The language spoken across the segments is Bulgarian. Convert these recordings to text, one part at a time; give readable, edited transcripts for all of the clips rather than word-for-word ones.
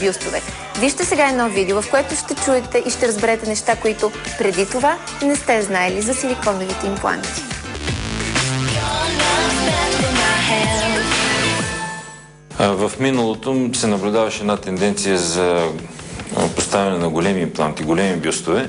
бюстове. Вижте сега едно видео, в което ще чуете и ще разберете неща, които преди това не сте знаели за силиконовите импланти. В миналото се наблюдаваше една тенденция за поставяне на големи импланти, големи бюстове,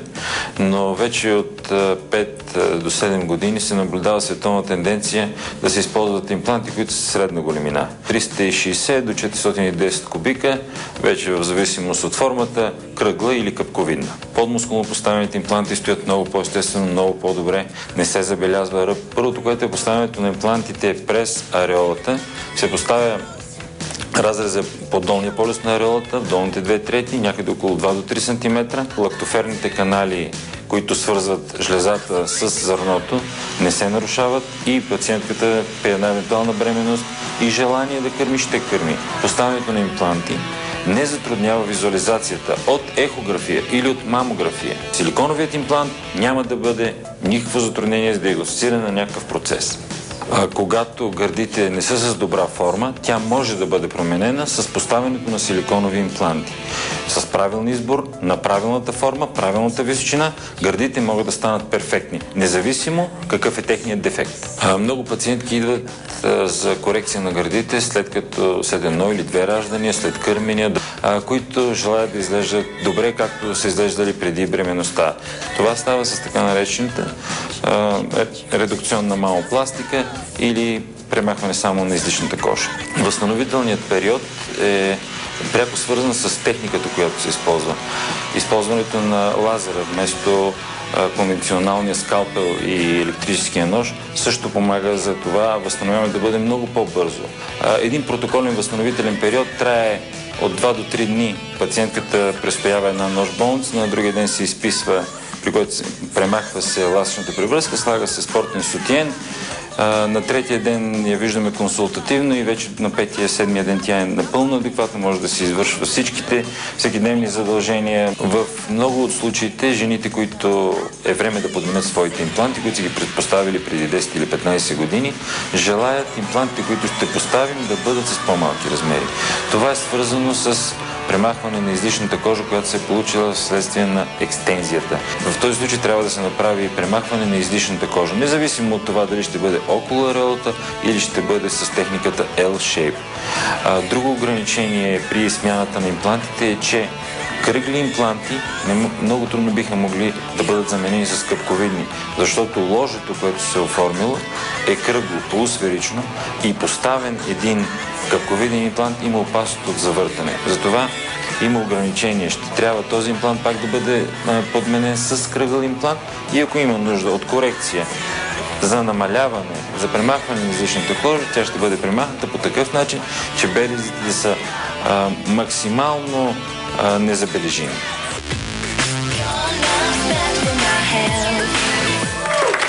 но вече от 5 до 7 години се наблюдава световна тенденция да се използват импланти, които са средна големина. 360 до 410 кубика, вече в зависимост от формата, кръгла или капковидна. Подмускулно поставените импланти стоят много по-естествено, много по-добре, не се забелязва ръб. Първото, което е поставянето на имплантите през ареолата, се поставя разреза по долния полюс на ареолата, в долните 2/3, някъде около 2 до 3 см. Лактоферните канали, които свързват жлезата с зърното, не се нарушават и пациентката при една евентуална бременност и желание да кърми, ще кърми. Поставянето на импланти не затруднява визуализацията от ехография или от мамография. Силиконовият имплант няма да бъде никакво затруднение за диагностициране на някакъв процес. Когато гърдите не са с добра форма, тя може да бъде променена с поставянето на силиконови импланти. С правилен избор на правилната форма, правилната височина, гърдите могат да станат перфектни, независимо какъв е техният дефект. Много пациентки идват за корекция на гърдите, след като след едно или две раждания, след кърмения, които желаят да изглеждат добре, както са изглеждали преди бременността. Това става с така наречената редукционна мамопластика или премахване само на излишната кожа. Възстановителният период е пряко свързан с техниката, която се използва. Използването на лазера вместо конвенционалния скалпел и електрическия нож също помага за това възстановяване да бъде много по-бързо. Един протоколен възстановителен период трае от 2 до 3 дни. Пациентката престоява една нощ в болница, на другия ден се изписва, при който премахва се ластичната превръзка, слага се спортен сутиен. На третия ден я виждаме консултативно и вече на 5-7 ден тя е напълно адекватна, може да се извършва всичките всекидневни задължения. В много от случаите жените, които е време да подменят своите импланти, които са ги предпоставили преди 10 или 15 години, желаят имплантите, които ще поставим, да бъдат с по-малки размери. Това е свързано с премахване на излишната кожа, която се е получила вследствие на екстензията. В този случай трябва да се направи премахване на излишната кожа, независимо от това дали ще бъде около ареолата или ще бъде с техниката L-shape. Друго ограничение при смяната на имплантите е, че кръгли импланти много трудно биха могли да бъдат заменени с къпковидни, защото ложето, което се е оформило, е кръгло, полусферично и поставен един къпковиден имплант има опасност от завъртане. Затова има ограничение. Ще трябва този имплант пак да бъде подменен с кръгъл имплант и ако има нужда от корекция за намаляване, за премахване на излишната кожа, тя ще бъде премахната по такъв начин, че белезите да са максимално незабележими.